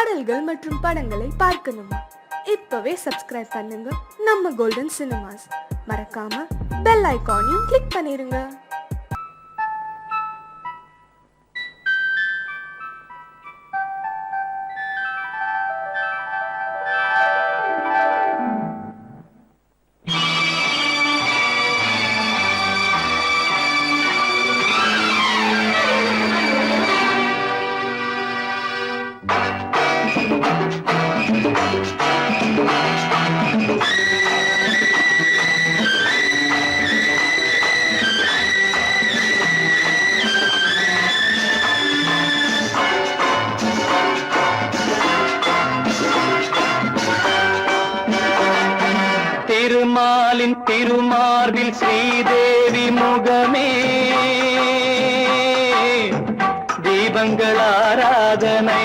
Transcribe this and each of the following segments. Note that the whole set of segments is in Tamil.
பாடல்கள் மற்றும் படங்களை பார்க்கணுமா? இப்பவே சப்ஸ்கிரைப் பண்ணுங்க நம்ம கோல்டன் சினிமாஸ். மறக்காம பெல் ஐகானையும் கிளிக் பண்ணிருங்க. திருமாலின் திருமார்பில் ஸ்ரீதேவி முகமே தீபங்கள் ஆராதனை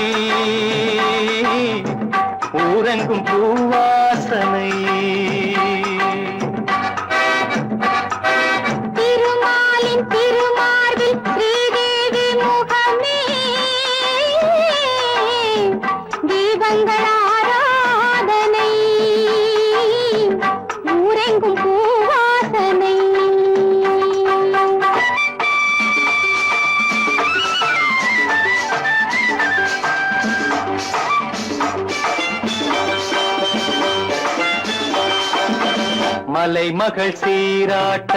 ஊரெங்கும் பூவாசனை திருமாலின் திருமார்பில் ஸ்ரீதேவி முகமே தீபங்கள் ஆராதனை ஊரெங்கும் பூவாசனை. மலைமகள் சீராட்ட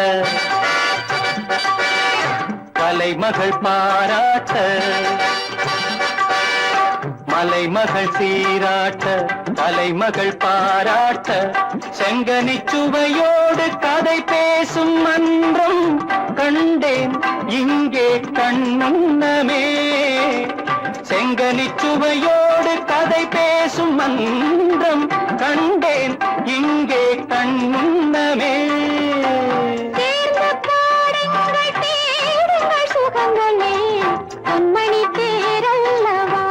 கலைமகள் பாராட்ட மலைமகள் சீராட்ட கலைமகள் பாராட்ட செங்கனி சுவையோடு கதை பேசும் மன்றம் கண்டேன் இங்கே கண்முன்னமே. செங்கனி சுவையோடு கதை பேசும் மன்றம் கண்டேன் இங்கே கண்முன்னமே. சுகங்களே பொன்மணி தேரல்லவா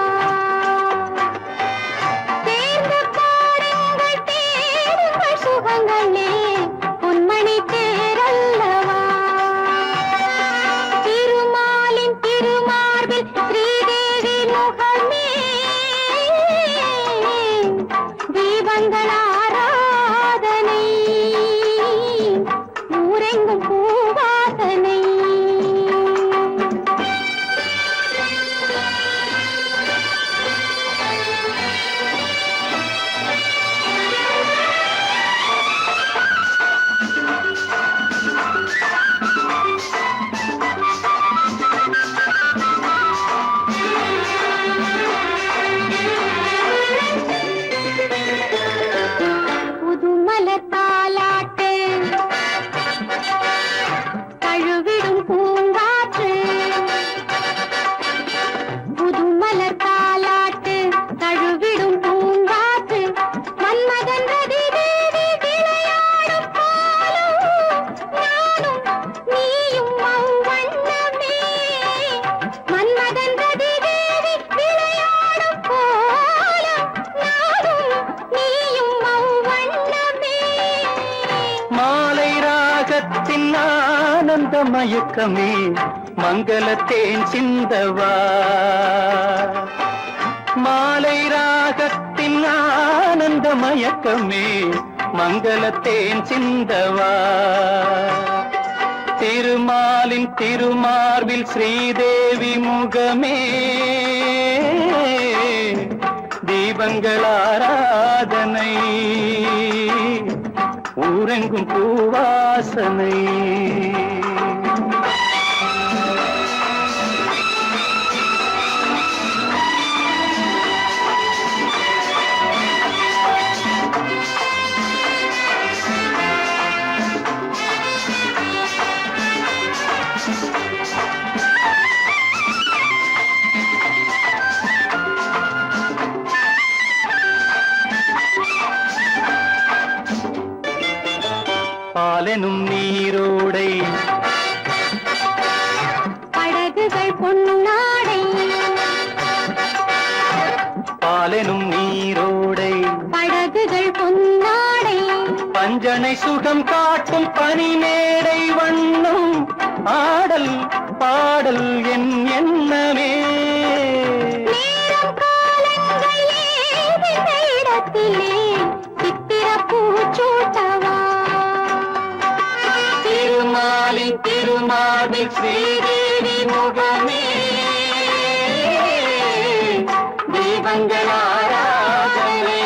தேர்ந்து பாடுங்கள் தேடுங்கள் சுகங்களே பொன்மணி தேரல்லவா. திருமாலின் திருமார்பில் ஸ்ரீதேவி முகமே தீபங்கள் ஆராதனை ஊரெங்கும் பூவாசனை. புதுமலர் தாலாட்டு தழுவிடும் பூங்காற்று புதுமலர் தாலாட்டு தழுவிடும் பூங்காற்று மன்மதன் ரதி தேவி விளையாடும் பாலும் நானும் நீயும் அவ்வண்ணமே. மன்மதன் ரதி தேவி விளையாடும் பாலும் நானும் நீயும் அவ்வண்ணமே. மாலை ராகத்தின் ஆனந்த மயக்கமே மங்களத்தேன் சிந்தவா. மாலை ராகத்தின் ஆனந்த மயக்கமே மங்களத்தேன் சிந்தவா. திருமாலின் திருமார்பில் ஸ்ரீதேவி முகமே தீபங்கள் ஆராதனை ஊரெங்கும் பூவாசனை. பாலெனும் நீரோடை படகுகள் பொன்னாடை பாலெனும் நீரோடை படகுகள் பொன்னாடை பஞ்சனை சுகம் காட்டும் பனிமேடை வண்ணம் ஆடல் பாடல் என் எண்ணமே. நேரம் காலங்களே மங்கள ஆராதனை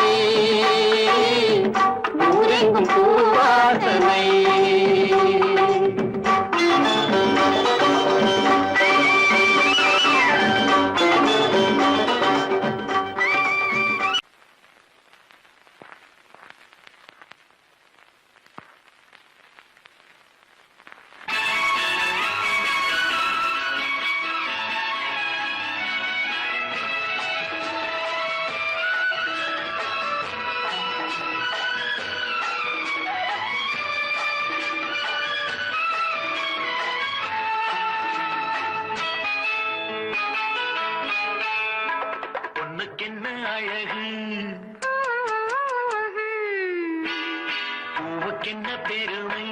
ஊரெங்கும் பூவாசனை பொண்ணுக்கென்ன அழகு பூவுக்கென்ன பெருமை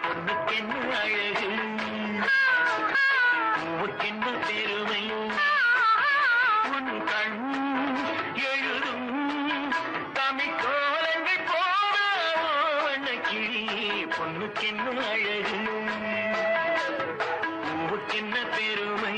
பொண்ணுக்கென்ன அழகு பூவுக்கென்ன பெருமை உன் கண் எழுதும் தமிழ் கோலங்கள் போன கிளி பொண்ணுக்கென்ன அழகு பூவுக்கென்ன பெருமை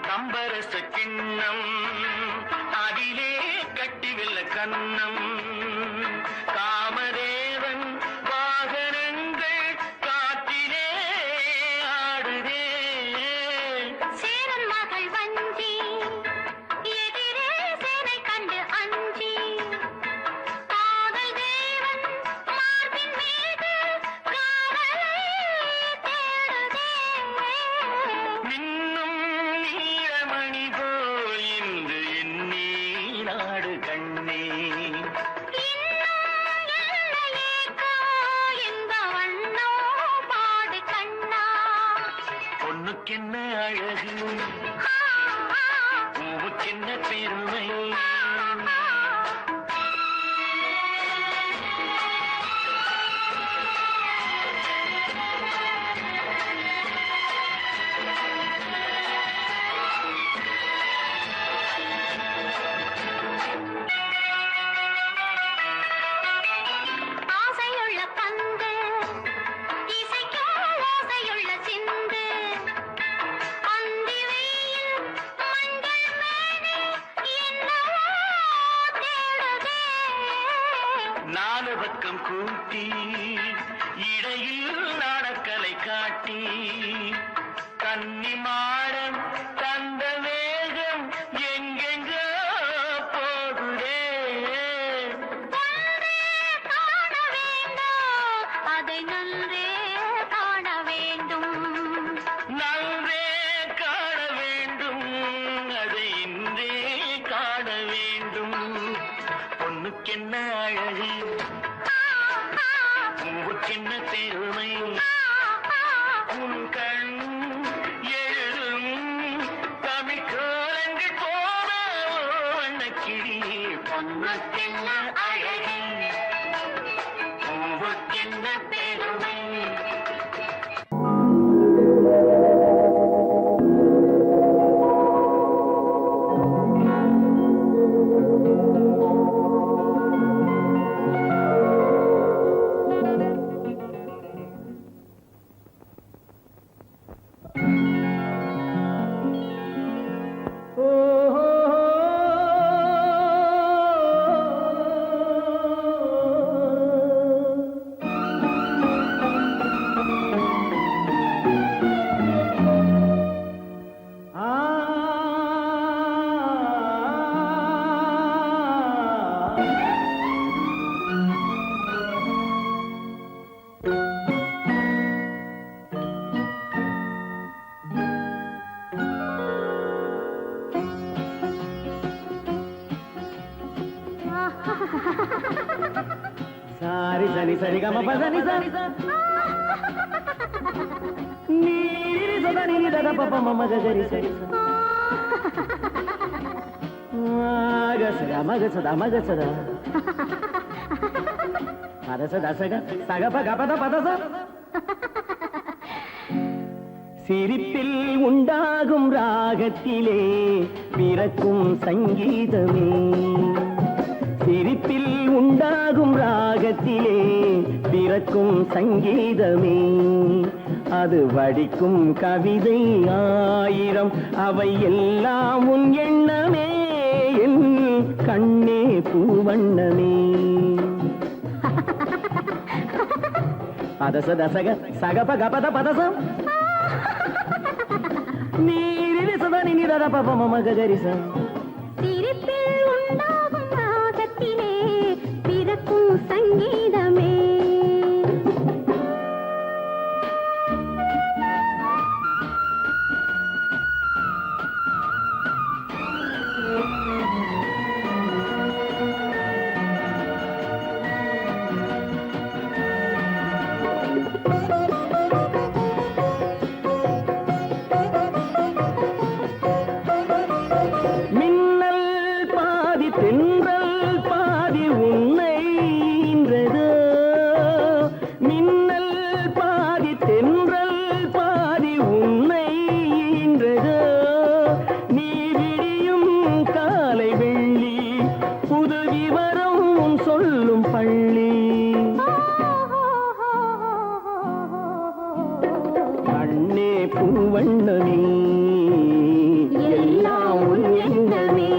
கம்பரச கிண்ணம் அதிலே கட்டிவில்ல கண்ணம் காமதேவன் வாகனங்கள் காற்றிலே ஆடுதே சேரன் மகள் வஞ்சி எதிரே சேனை கண்டு அஞ்சி காதல் தேவன் மார்பின் மீது காதலை தேடுதே மின்னும் நீலமணி போல் இன்று எண்ணி நாடு கண்ணே பொண்ணுக்கென்ன அழகு பூவுக்கென்ன பெருமை ஆசையுள்ள பந்து இசைக்கும் ஓசையுள்ள சிந்து அந்தி வெயில் மஞ்சள் மேனி என்னவோ தேடுதே நாலு பக்கம் கூட்டி இடையில் நாடக்கலை காட்டி கன்னி மாடம் தந்த வேகம் எங்கெங்கோ போகுதே ஒன்றே காண வேண்டும் அதை நன்றே காண வேண்டும் நன்றே காண வேண்டும் அதை இன்றே காண வேண்டும் பொண்ணுக்கென்ன அழகு பூவுக்கென்ன பெருமை உன் கண் எழுதும் தமிழ் கோலங்கள் போன வண்ணக்கிளி பொண்ணுக்கென்ன அழகு பூவுக்கென்ன பெருமை సారి సరి సరి గమ పదని సరి నీరి సదని దద పప మమ గరి సరి మగ సద పదస దసగ సగ పగ పద పదస சிரிப்பில் உண்டாகும் ராகத்திலே பிறக்கும் சங்கீதமே சிரிப்பில் உண்டாகும் ராகத்திலே பிறக்கும் சங்கீதமே அது வடிக்கும் கவிதை ஆயிரம் அவை எல்லாம் உன் எண்ணமே என் கண்ணே பூவண்ணமே பதச தசக சகப கபத பதசம் நீரிலி சதனி நிரத பப மம கரிச சிரிப்பில் உண்டாகும் ராகத்திலே பிறக்கும் சங்கீதமே பூவண்ணமே எல்லாம் உன் எண்ணமே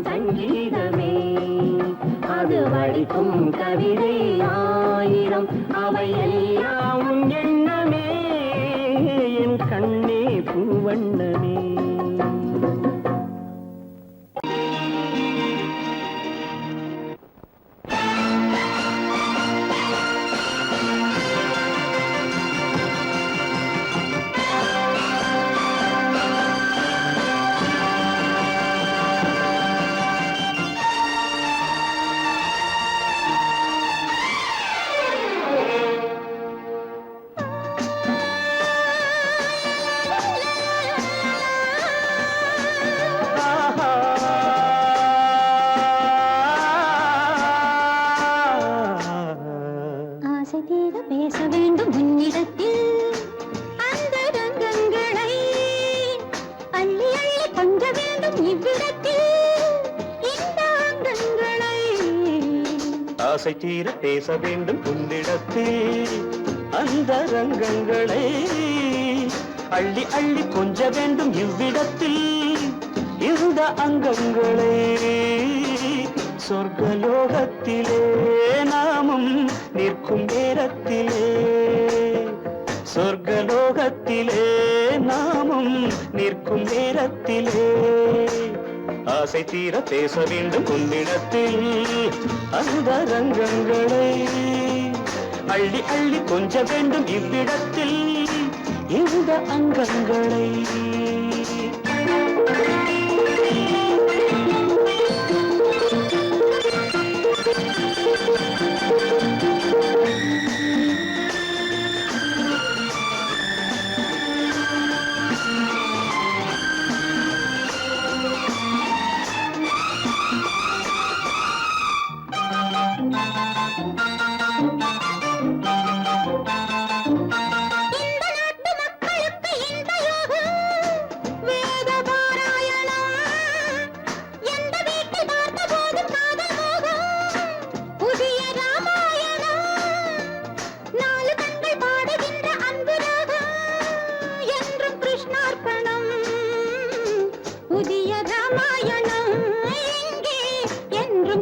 சங்கீதமே அது வடிக்கும் கவிதை ஆயிரம் அவை எல்லாம் உன் எண்ணமே என் கண்ணே பூவண்ணமே பேச வேண்டும் உன்னிடத்தில் அந்த ரங்கங்களை அள்ளி அள்ளி கொஞ்ச வேண்டும் இவ்விடத்தில் இந்த அங்கங்களை ஆசை தீர பேச வேண்டும் உன்னிடத்தில் அந்த ரங்கங்களை அள்ளி அள்ளி கொஞ்ச வேண்டும் இவ்விடத்தில் இந்த அங்கங்களை சொர்க்கலோகத்திலே நாமும் நிற்கும் நேரத்திலே சொர்க்கலோகத்திலே நாமும் நிற்கும் நேரத்திலே ஆசை தீர பேச வேண்டும் உன்னிடத்தில் அந்த ரங்கங்களை அள்ளி அள்ளி கொஞ்ச வேண்டும் இவ்விடத்தில் இந்த அங்கங்களை.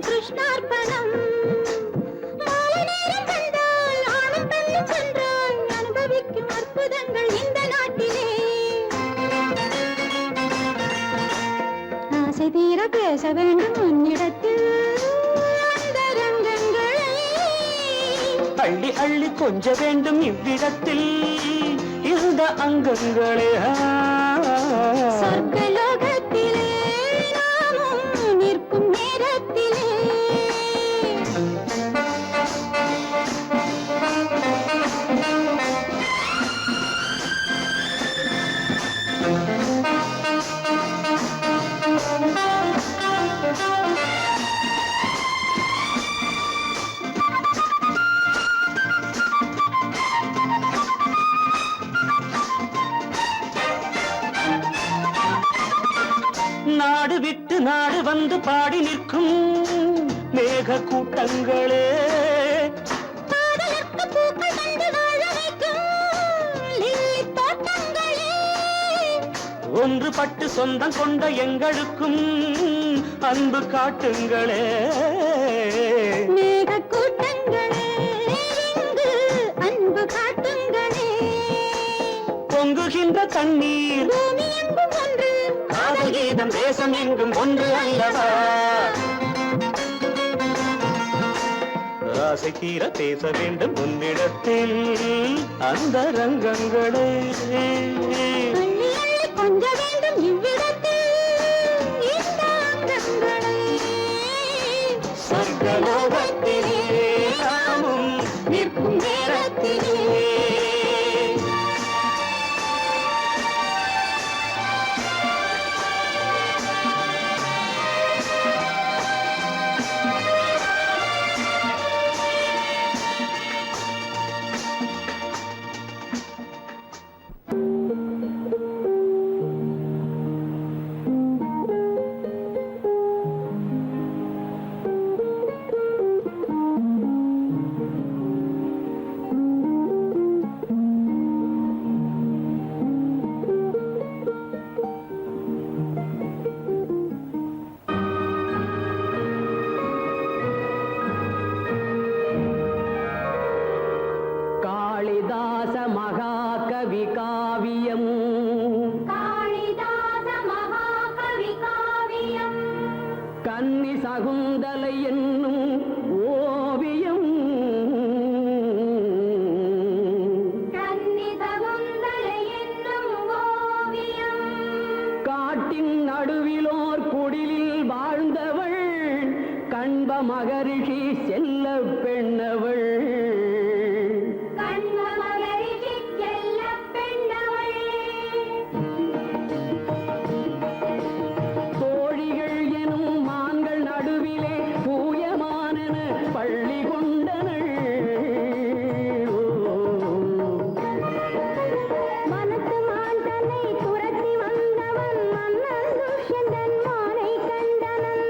கிருஷ்ணார்ப்பணம் மாலை நேரம் கண்டால் ஆணும் பெண்ணும் சென்றால் அனுபவிக்கும் அற்புதங்கள் இந்த நாட்டிலே. ஆசை தீர பேச வேண்டும் உன்னிடத்தில் அந்த ரங்கங்களை அள்ளி அள்ளி கொஞ்ச வேண்டும் இவ்விடத்தில் இந்த அங்கங்களே. சொர்க்கலோகத்திலே நாமும் நிற்கும் நேரத்திலே நாடு விட்டு நாடு வந்து பாடி நிற்கும் மேக கூட்டங்களே. பாடலுக்கு பூக்கள் கண்டு வாழ வைக்கும் லில்லி தோட்டங்களே. ஒன்றுபட்டு சொந்தம் கொண்ட எங்களுக்கும் அன்பு காட்டுங்களே. மேக கூட்டங்களே இங்கு அன்பு காட்டுங்களே. பொங்குகின்ற தண்ணீர் பூமி எங்கும் ஒன்று காதல் கீதம் தேசம் எங்கும் ஒன்று அல்லவா. ஆசை தீர பேச வேண்டும் உன்னிடத்தில் அந்த ரங்கங்களே. அள்ளி அள்ளி கொஞ்ச வேண்டும் இவ்விடத்தில் இந்த அங்கங்களை. சொர்க்கலோகத்திலே நாமும் நிற்கும் நேரத்திலே காளிதாச மகாகவி காவியம். காளிதாச மகாகவி காவியம். கன்னி சகுந்தலை என்னும் ஓவியம். கன்னி சகுந்தலை என்னும் ஓவியம். காட்டின் நடுவிலோர் குடிலில் வாழ்ந்தவள் கண்ப மகரிஷி செல்ல பெண்ணவள். கண்ப மகரிஷி செல்லப் பெண்ணவள். தோழிகள் எனும் மான்கள் நடுவிலே பூயமானன பள்ளி கொண்டனள். மனத்து மான் தன்னை துரத்தி வந்தவன் மன்னன் துஷ்யந்தன் மானை கண்டனன்.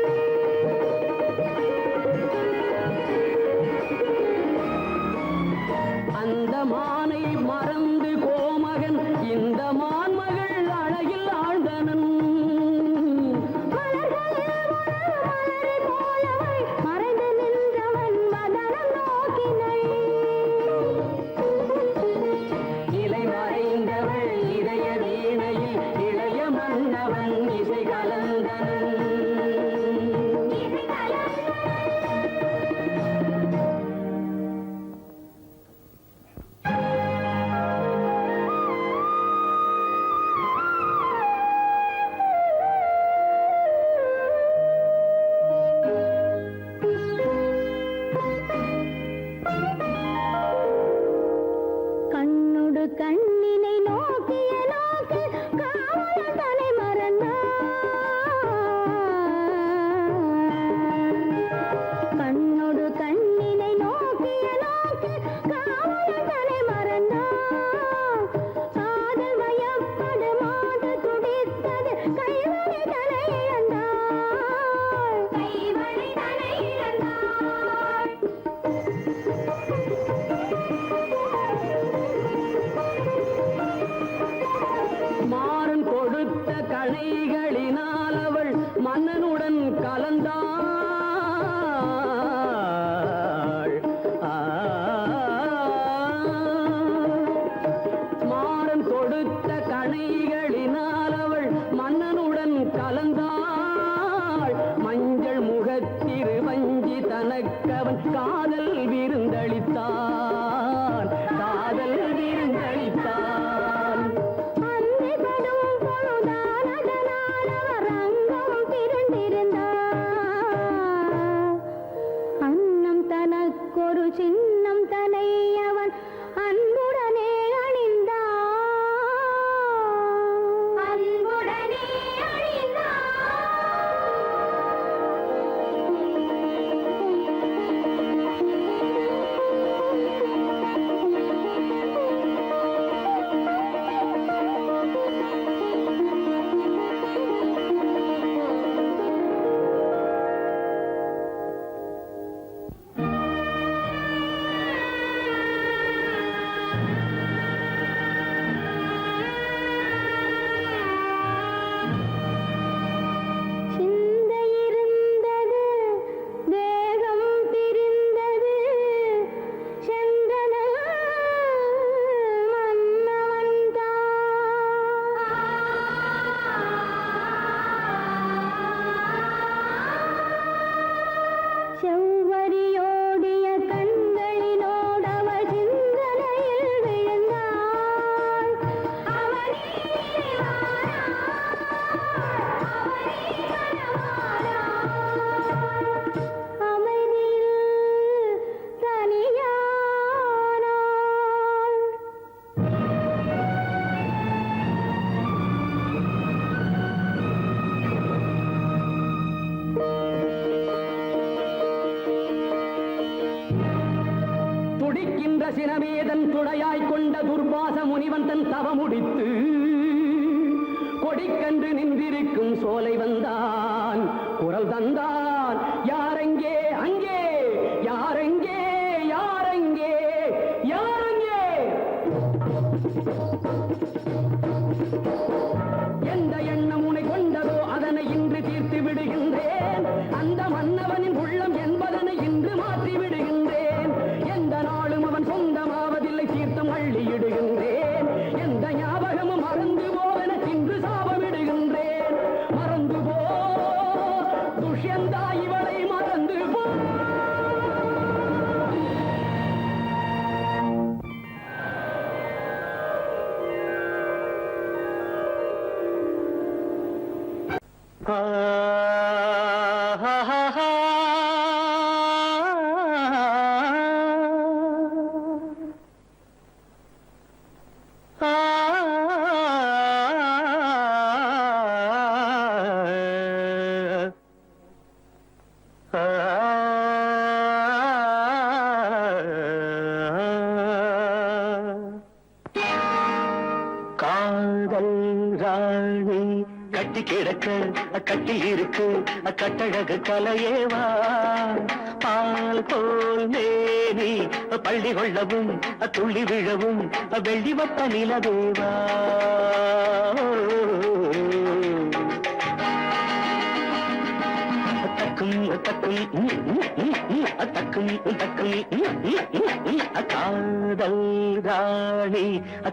தக்கவன் காதல் விருந்தளித்தான், காதல் விருந்தளித்தான். அன்னைப்படும் பொழுதான் அதனால் அவர் அங்கம் திரண்டிருந்தார். அன்னம் தனக்கொரு சின்னம் தனை அவன் அன்புடனே அணிந்தான். அன்புடனே சிந்தை இருந்தது, தேகம் பிரிந்தது, சென்றன செவ்வரியோடிய கண்களினோடவள் சிந்தனையில் விழுந்தாள். அமைதியில் தனியானாள். துடிக்கின்ற சினமேதன் துணையாய் கொண்ட துர்வாச முனிவன் தன் தவமுடித்து கொடிக்கன்று நின்றிருக்கும் சோலை வந்தான், குரல் தந்தான். யாரெங்கே அங்கே, யாரெங்கே யாரெங்கே யாரெங்கே? எந்த எண்ணம் உனை கொண்டதோ அதனை இன்று தீர்த்து விடுகின்றேன். அந்த மன்னவனின் உள்ளம் என்பதனை இன்று மாற்றி விடுகின்றேன். எந்த நாளும் அவன் சொந்தமாவதில்லை, தீர்த்தம் அள்ளியிடுகின்றேன். எந்த ஞாபகமும் மறந்து போவன இன்று சாபமிடுகின்றேன். மறந்து போ துஷ்யந்தா, இவளை மறந்து போ. காதல் ராணி கட்டி கிடக்க கட்டி இருக்கு கட்டழகு கலையேவா. பால் போல் மேனி பள்ளி கொள்ளவும் துள்ளி விழவும் வெள்ளி வட்ட நிலவேவா. தக்கும் தக்கும் தக்கும் தக்கும் காதல் ராணி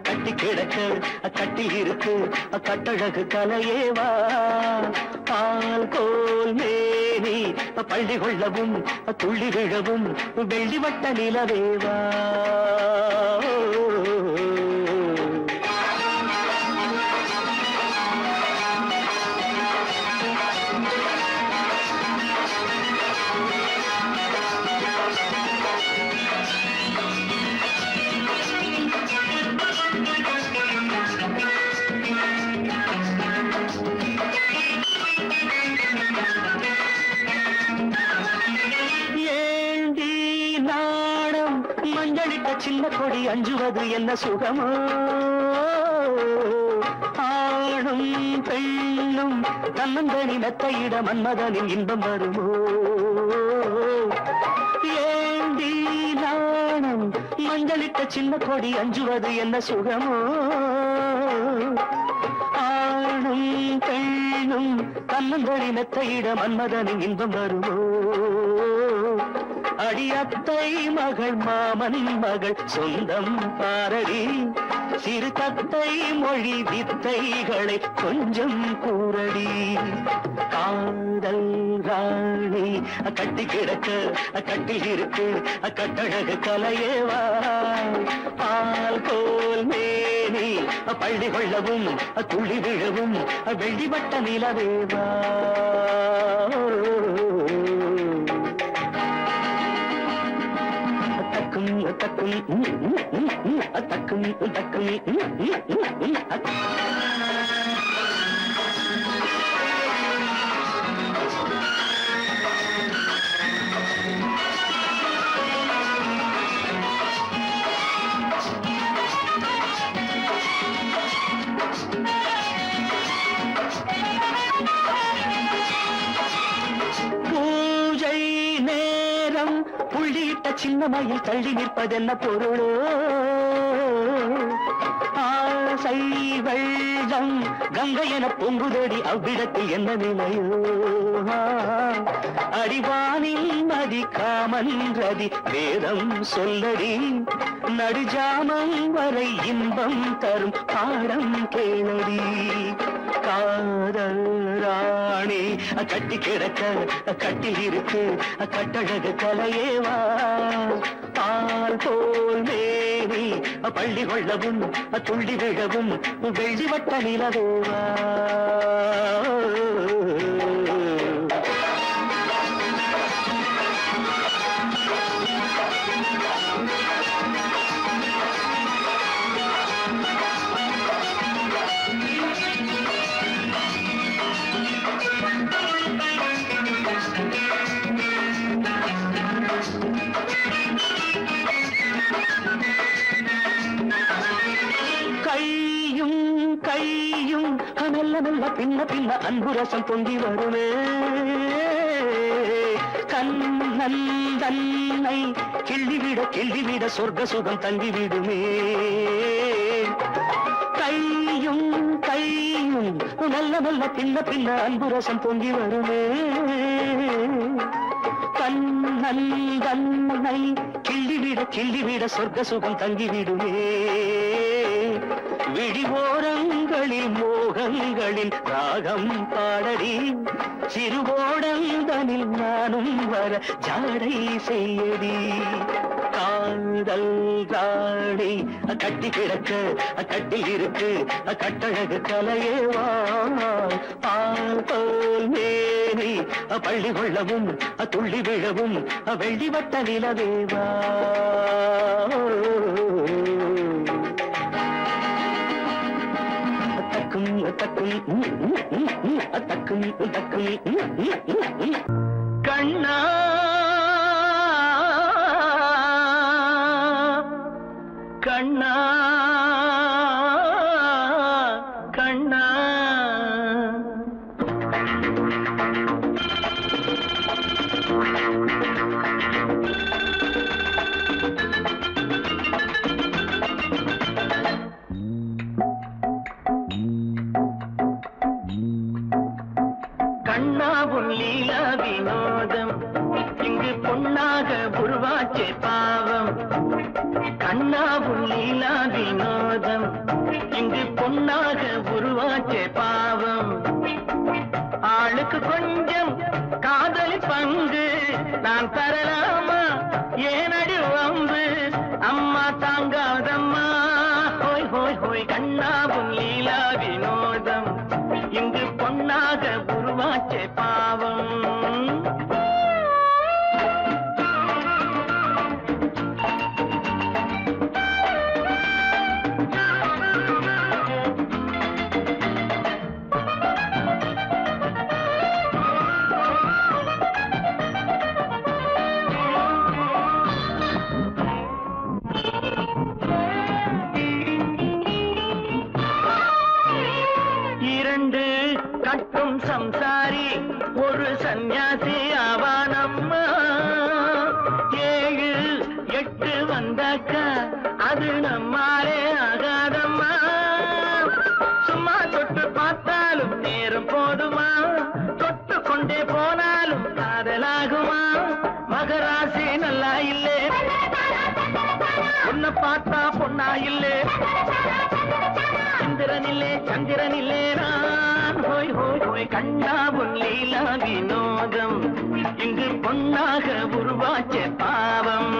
கட்டி கிடக்க கட்டி இருக்கு கட்டழகு கலையேவா. பால் கோல் மேனி பள்ளி கொள்ளவும் துள்ளி விழவும் வெள்ளி வட்ட நிலவேவா. ஏண்டி நாடம் மஞ்சளிட்ட சின்ன கொடி அஞ்சுவது என்ன சுகமோ. ஆணும் பெண்ணும் தன்னந்தனி மெத்தையிட மன்மதனின் இன்பம் வருமோ. ஏண்டி நாணம் மஞ்சளிட்ட சின்ன கொடி அஞ்சுவது என்ன சுகமோ. ஆணும் பெண்ணும் தன்னந்தனி மெத்தையிட மன்மதனின் இன்பம் வருமோ. அடியத்தை மகள் மாமன் மகள் சொந்தம் பாரடி. சிறு தத்தை மொழி வித்தைகளை கொஞ்சம் கூறடி. காதல் ராணி கட்டி கிடக்க கட்டில் இருக்கு கட்டழகு கலையேவா பால் போல் மேனி பள்ளி கொள்ளவும் துள்ளி விழவும் வெள்ளிவட்ட நிலவேவா தக்கும் தக்கும் தக்கும் தக்கும் பூஜை நேரம் புள்ளியிட்ட சின்ன மயில் தள்ளி நிற்பதென்ன பொருளோ ஆசை வெள்ளம் கங்கை என பொங்குதடி அவ்விடத்தில் என்ன நிலையோ அடிவானில் நதி காமன்றதி வேதம் சொல்லடி நடுஜாமம் வரை இன்பம் தரும் பாடம் கேளடி காதல் ராணி கட்டி கிடக்க கட்டில் இருக்கு கட்டழகு கலையேவா பால் போல் மேனி பள்ளி கொள்ளவும் துள்ளி விழவும் வெள்ளிவட்ட நிலவேவா கையும் மெல்ல மெல்ல பின்ன பின்ன அன்புரசம் பொங்கி வருமே கண்ணன் தன்னை கிள்ளிவிட சொர்க்க சுகம் தங்கிவிடுமே கையும் மெல்ல மெல்ல பின்ன பின்ன அன்புரசம் பொங்கி வருமே கண்ணன் தன்னை கிள்ளிவிட சொர்க்க சுகம் தங்கிவிடுமே விடிவோரங்களில் மோகங்களின் ராகம் பாடடி சிறுவோடந்தனில் நானும் வர ஜாடை செய்யடி காதல் ராணி கட்டி கிடக்க கட்டில் இருக்கு கட்டழகு கலையேவா பால் போல் மேனி பள்ளி கொள்ளவும் துள்ளி விழவும் வெள்ளிவட்ட நிலவேவா தக்கும் தக்கும் தக்கும் கண்ணா கண்ணா கண்ணா கண்ணாவும் லீலா வினோதம் இங்கு பொன்னாக உருவாச்சே பாவம் கண்ணாவும் லீலா வினோதம் இங்கு பொன்னாக உருவாச்சே பாவம் ஆளுக்கு கொஞ்சம் காதலி பங்கு நான் தரலாமா ஏனடி வம்பு அம்மா தாங்காதம்மா ஹோய் ஹோய் ஹோய் கண்ணாவும் லீலா வினோதம் இங்கு பொன்னாக உருவாச்சே பாவம் இரண்டு கட்டும் சம்சாரி ஒரு சந்நியாசி ஆவானம்மா 7 8 வந்தாக்க அது நம்மாலே ஆகாதம்மா சும்மா தொட்டு பார்த்தாலும் நேரம் போதுமா தொட்டு கொண்டே போனாலும் காதலாகுமா மகராசி நல்லா இல்லே உன்னை பார்த்தா பொண்ணா இல்லே சந்திரனில்லே நான் ஹோய் ஹோய் ஹோய் ஹோய் கண்ணா உன் லீலா வினோதம் இங்கு பொன்னாக உருவாச்ச பாவம்.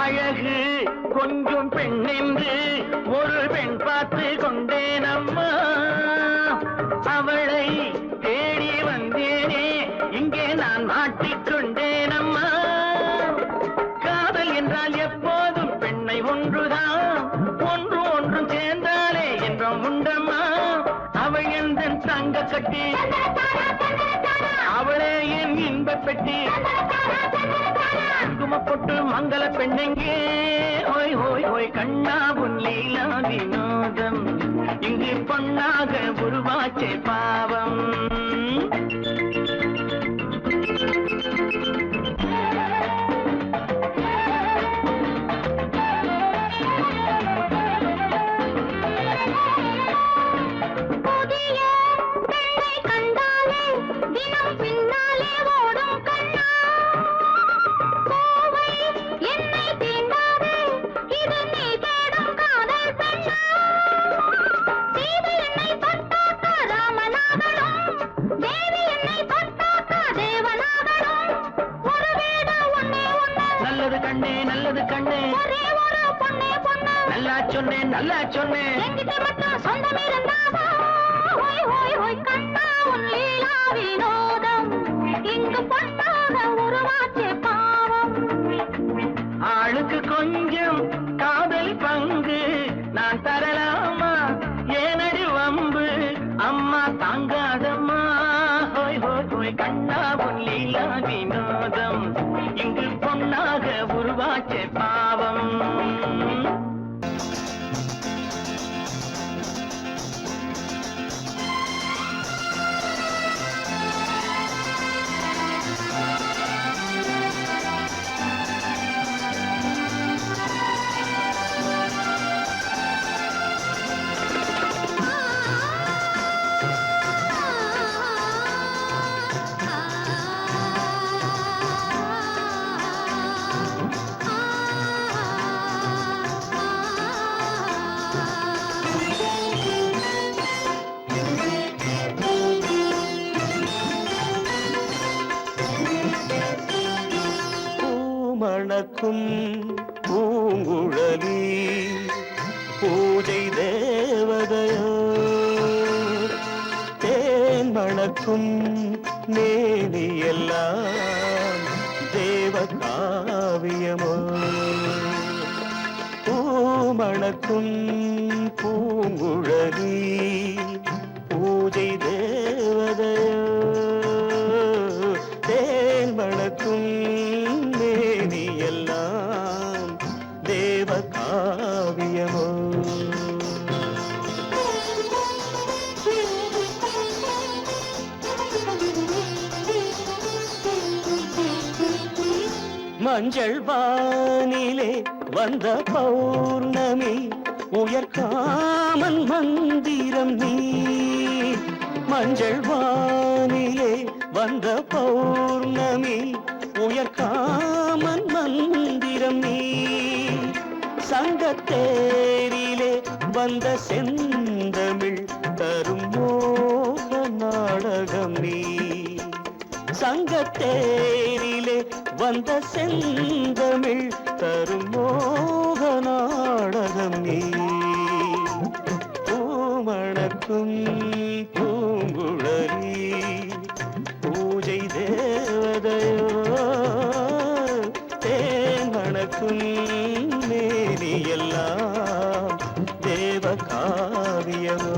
அழகு கொஞ்சம் பெண்ணென்று ஒரு பெண் பார்த்து கொண்டேனம்மா, அவளை தேடி வந்தேனே இங்கே நான் மாட்டிக்கொண்டேனம்மா. காதல் என்றால் எப்போதும் பெண்ணை ஒன்றுதான், ஒன்றும் சேர்ந்தாலே என்றும் உண்டம்மா. அவள் எந்த தங்க கட்டி, அவளே என் இன்ப பெட்டி, குங்குமப்பொட்டு மங்கள பெண்ணெங்கே ஹோய் ஹோய் ஹோய் கண்ணா உன் லீலா வினோதம் இங்கு பொன்னாக உருவாச்சே பாவம். நல்லது கண்ணே நல்லது கண்ணே, நல்லா சொன்னேன் நல்லா சொன்னேன். ஆளுக்கு கொஞ்சம் காதல் பங்கு நான் தரலாமா, ஏனடி வம்பு அம்மா தாங்காதம்மா. ஹோய் ஹோய் ஹோய் கண்ணா உன் லீலா வினோதம் இங்கு பொன்னாக உருவாச்ச பாவம். மணக்கும் பூங்குழலி பூஜை தேவதையோ, தேன் மணக்கும் மேனியெல்லாம் தேவ காவியமோ. பூமணக்கும் பூங்குழலி பூஜை தேவதையோ, தேன் மணக்கும் எல்லாம் தேவ காவியமோ. மஞ்சள் வானிலே வந்த பௌர்ணமி உயர்காமன் மந்திரம் நீ. மஞ்சள் வானிலே வந்த பௌர்ணமி உயர்காமன் மந்திரம் நீ. சங்கத்தேரிலே வந்த செந்தமிழ் தரும் மோக நாடகம் நீ. சங்கத்தேரிலே வந்த செந்தமிழ் தரும் மோக நாடகம் நீ. பூமணக்கும் பூங்குழலி பூஜை தேவதையோ, தேன் மணக்கும் மேனி எல்லாம் தேவ காவியமோ.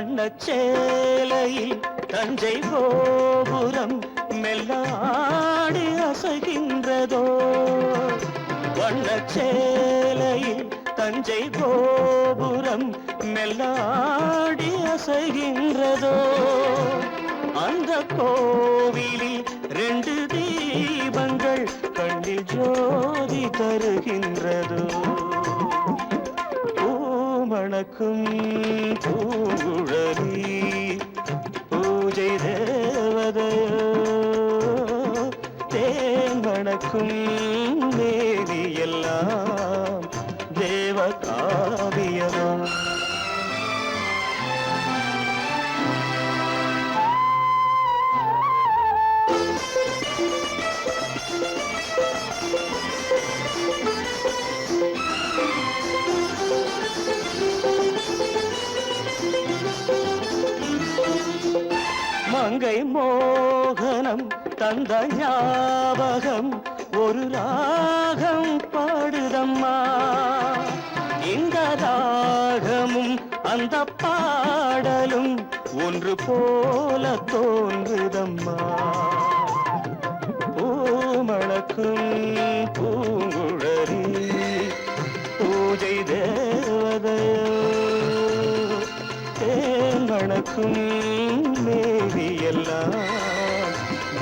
வண்ணச் சேலையில் தஞ்சை கோபுரம் மெல்லாடி அசைகின்றதோ வண்ணச் சேலையில் தஞ்சை கோபுரம் மெல்லாடி அசைகின்றதோ அந்த கோவிலில் 2 தீபங்கள் கண்ணில் ஜோதி தருகின்றதோ பூமணக்கும் பூங்குழலி பூஜை தேவதையோ தேன் மணக்கும் மேனியெல்லாம் தேவ காவியமோ மங்கை மோகனம் தந்த ஞாபகம் ஒரு ராகம் பாடுதம்மா இந்த ராகமும் அந்த பாடலும் ஒன்று போல தோன்றுதம்மா பூமணக்கும் பூங்குழலி பூஜை தேவதையோ தேன் மணக்கும் மேவியெல்லாம்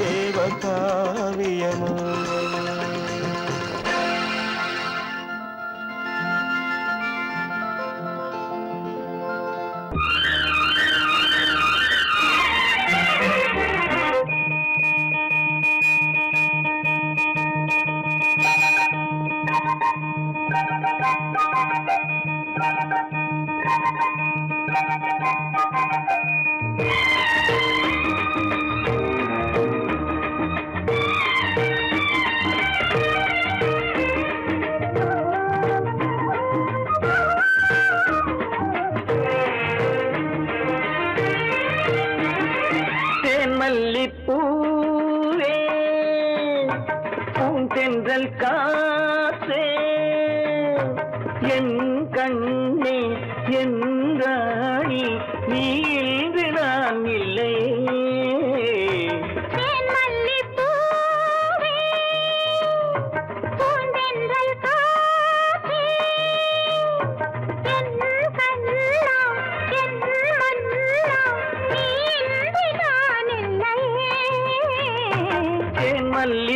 தேவ காவியமோ மல்லிப்பூவே பூந்தென்றல் காற்றே என் கண்ணே என் ராணி நீ இன்று நான் இல்லை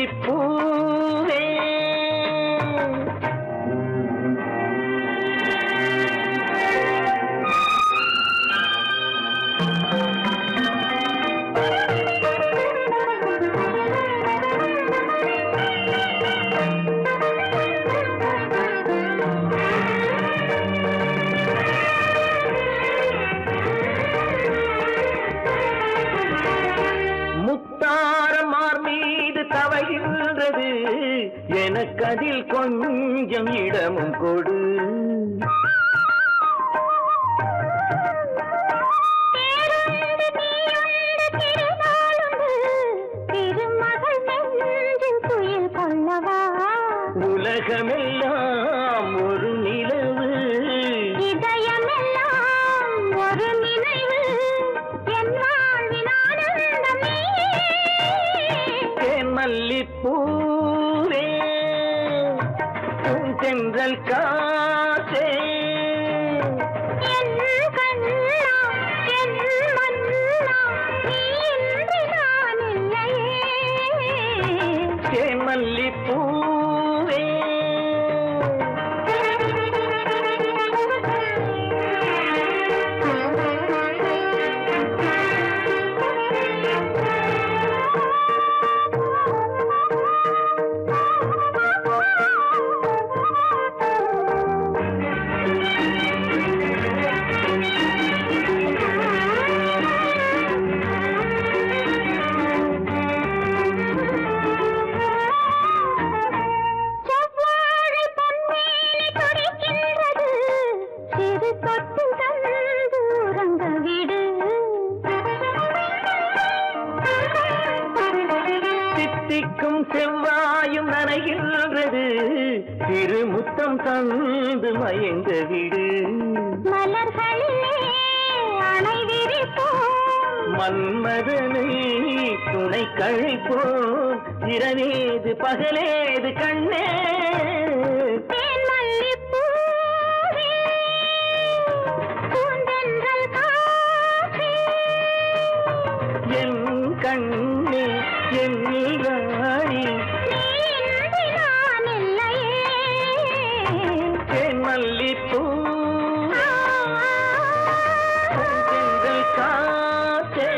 மல்லிப்பூவே முத்தாரமார் மீது தவகின்றது எனக்கதில் கொஞ்சம் இடமும் கொடு உலகமெல்லாம் ஒரு நிலவு இதயமெல்லாம் ஒரு நினைவு என் வாழ்வின் ஆனந்தமே தேன் மல்லிப்பூவே பூந்தென்றல் காற்றே என் கண்ணா என் மன்னா நீ இன்று நான் இல்லையே தேன் மல்லிப்பூவே தித்திக்கும் செவ்வாயும் நனைகின்றது திருமுத்தம் தந்து மயங்க விடு மலர்களிலே அணைவி சிரிப்போம் மன்மதனை துணை கழிப்போம் இரவேது பகலேது கண்ணே தேன் மல்லிப்பூவே பூந்தென்றல் காற்றே என் கண்ணே என் ராணி நீ நான் இல்லையே தேன் மல்லிப்பூ செங்கல் காற்றே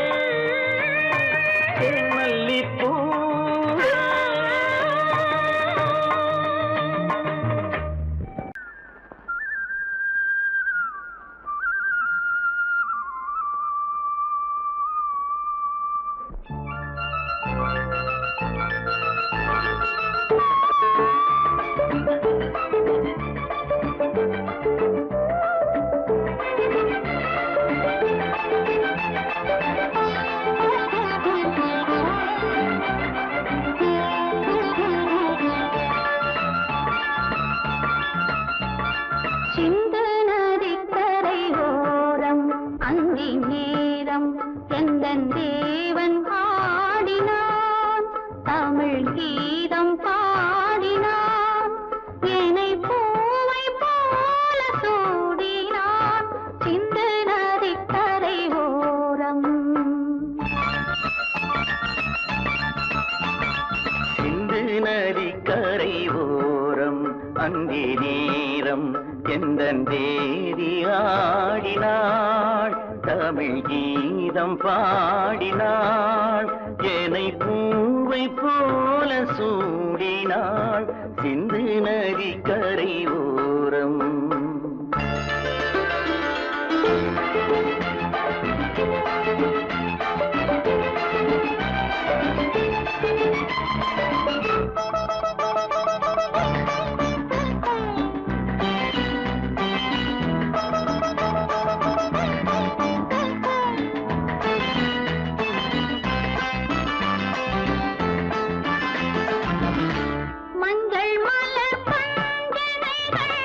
தேன் மல்லிப்பூ சிந்து நதிக்கரை ஓரம் அந்தி நேரம் எந்தன் தேவன் ஆடினான் தமிழ் கீதம் பாடினான் என்னை பூவை போல சூடினான் சிந்து நதிக்கரை ஓரம் சிந்து நதிக்கரை ஓரம் அங்கே நேரம் எந்தன் தேவி ஆடினாள் தமிழ் கீதம் பாடினாள் என்னை பூவை போல சூடினாள் சிந்து நதிக்கரை ஓரம் மஞ்சள் மலர் பஞ்சனைகள்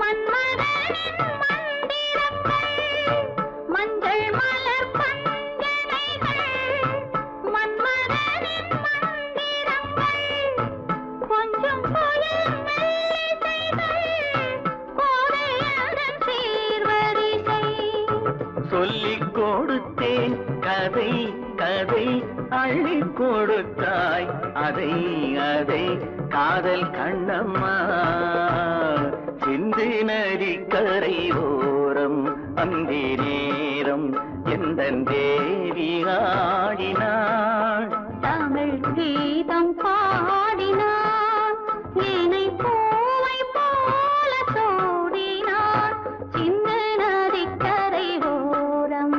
மன்மதனின் மந்திரங்கள் மஞ்சள் மலர் பஞ்சனைகள் மன்மதனின் மந்திரங்கள் கொஞ்சம் புயல் மெல்லிசைகள் கோதையதன் சீர்வரிசை சொல்லிக் கொடுத்தேன் கதை கதை அள்ளி கொடுத்தாய் அதை அதை காதல் கண்ணம்மா சிந்து நதிக்கரை ஓரம் அந்தி நேரம் எந்தன் தேவி ஆடினாள் தமிழ் கீதம் பாடினான் என்னை பூவை போல சூடினான் சிந்து நதிக்கரை ஓரம்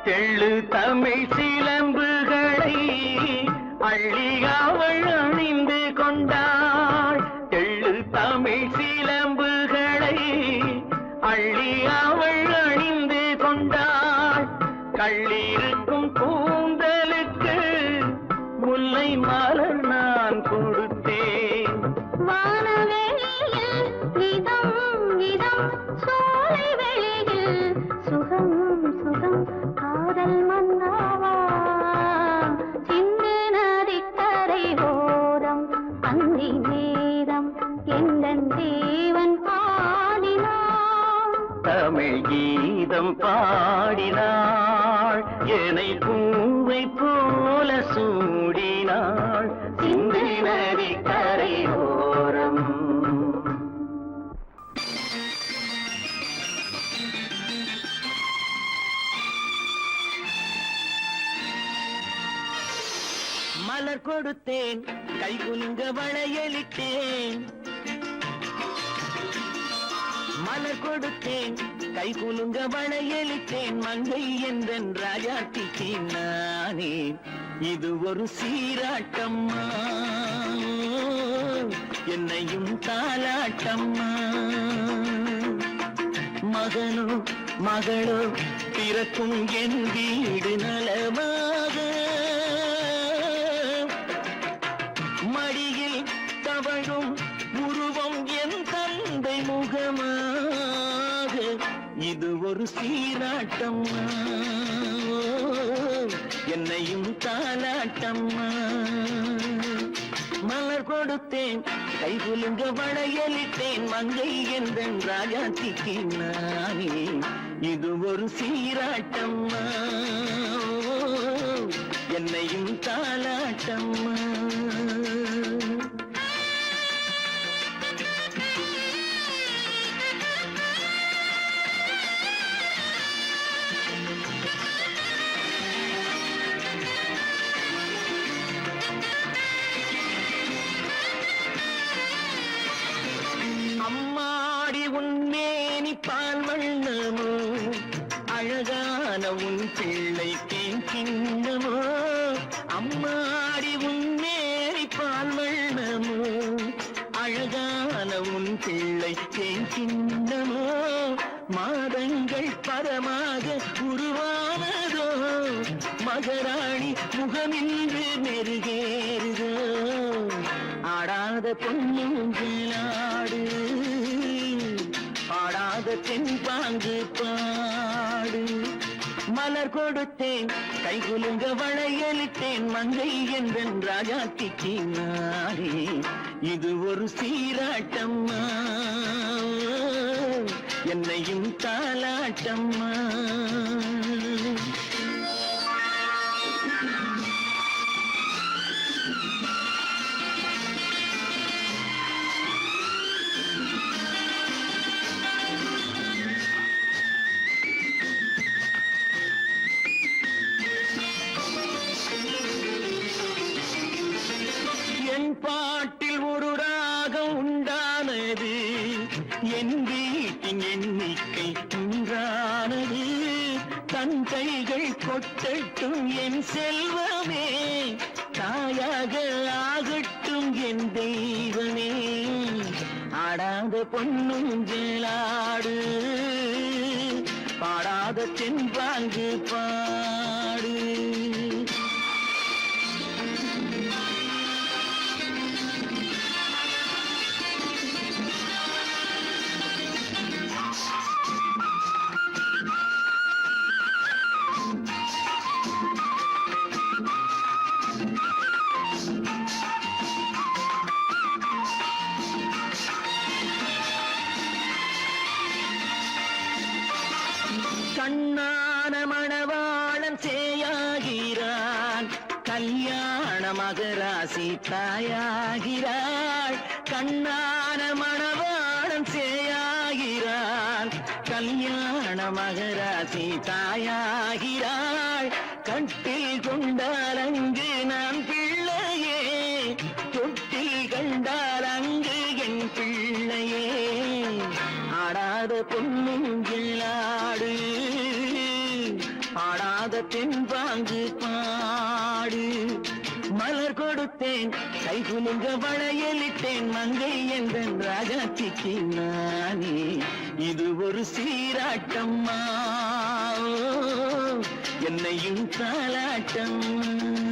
தெள்ளு தமிழ் சிலம்புகளை அள்ளி அவள் அணிந்து கொண்டாள் தெள்ளு தமிழ் சிலம்புகளை அள்ளி அவள் அணிந்து கொண்டாள் கள்ளிருக்கும் கூந்தலுக்கு முல்லை மலர் நான் கொடுத்தேன் வானவெளியில் இதம் இதம் சோலை வெளியில் சுகம் சுகம் காதல் மன்னாவா சிந்து நதிக்கரை ஓரம் அந்தி நேரம் எந்தன் தேவன் பாடினான் தமிழ் கீதம் பாடினாள் என்னை பூவை போல சூடினாள் சிந்து நதிக்கரை ஓரம் மலர் கொடுத்தேன் கை குலுங்க வளையலிட்டேன் மலர் கொடுத்தேன் கை குலுங்க வளையலிட்டேன் மங்கை என்றன் ராஜாத்திக்கு நானே இது ஒரு சீராட்டம்மா என்னையும் தாலாட்டம்மா மகனோ மகளோ பிறக்கும் என் வீடு நலமாக மடியில் தவழும் உருவம் என் தந்தை முகமாக இது ஒரு சீராட்டம்மா என்னையும் தாலாட்டம்மா மலர் கொடுத்தேன் கை குலுங்க வளையலிட்டேன் மங்கை என்றன் ராஜாத்திக்கு நானே இது ஒரு சீராட்டம்மா என்னையும் தாலாட்டம்மா அம்மாடி உன்மேனி பால் வண்ணமோ அழகான உன் பிள்ளை தேன் கிண்ணமோ அம்மாடி உன்மேனி பால் வண்ணமோ அழகான உன் பிள்ளை தேன் கிண்ணமோ மாதங்கள் பரமாக உருவானதோ மகராணி முகமின்று மெருகேறுதோ ஆடாத பொன்னுங்களாடு பாடாத தென்பாங்கு பாடு மலர் கொடுத்தேன் கை குலுங்க வளையலிட்டேன் மங்கை என்றன் ராஜாத்திக்கு நானே இது ஒரு சீராட்டம்மா என்னையும் தாலாட்டம்மா என் பாட்டில் ஒரு ராகம் உண்டானது என் வீட்டின் எண்ணிக்கை ஒன்றானது தன் கைகள் கொட்டட்டும் என் செல்வமே தாயாக ஆகட்டும் என் தெய்வமே ஆடாத பொன்னுஞ்சலாடு பாடாத தென்பாங்கு பாடு கண்ணான மணவாளன் சேயாகிறான் கல்யாண மகராசி தாயாகிறாள் கண்ணான மணவாளன் சேயாகிறான் கல்யாண மகராசி தாயாகிறாள் கட்டில் கொண்டால் அங்கு நான் பிள்ளையே தொட்டில் கண்டால் அங்கு என் பிள்ளையே ஆடாத பொன்னுங்களாடு பாடாத தென்பாங்கு பாடு மலர் கொடுத்தேன் கை குலுங்க வளையலிட்டேன் மங்கை என்றன் ராஜாத்திக்கு நானே இது ஒரு சீராட்டம்மா என்னையும் தாலாட்டம்மா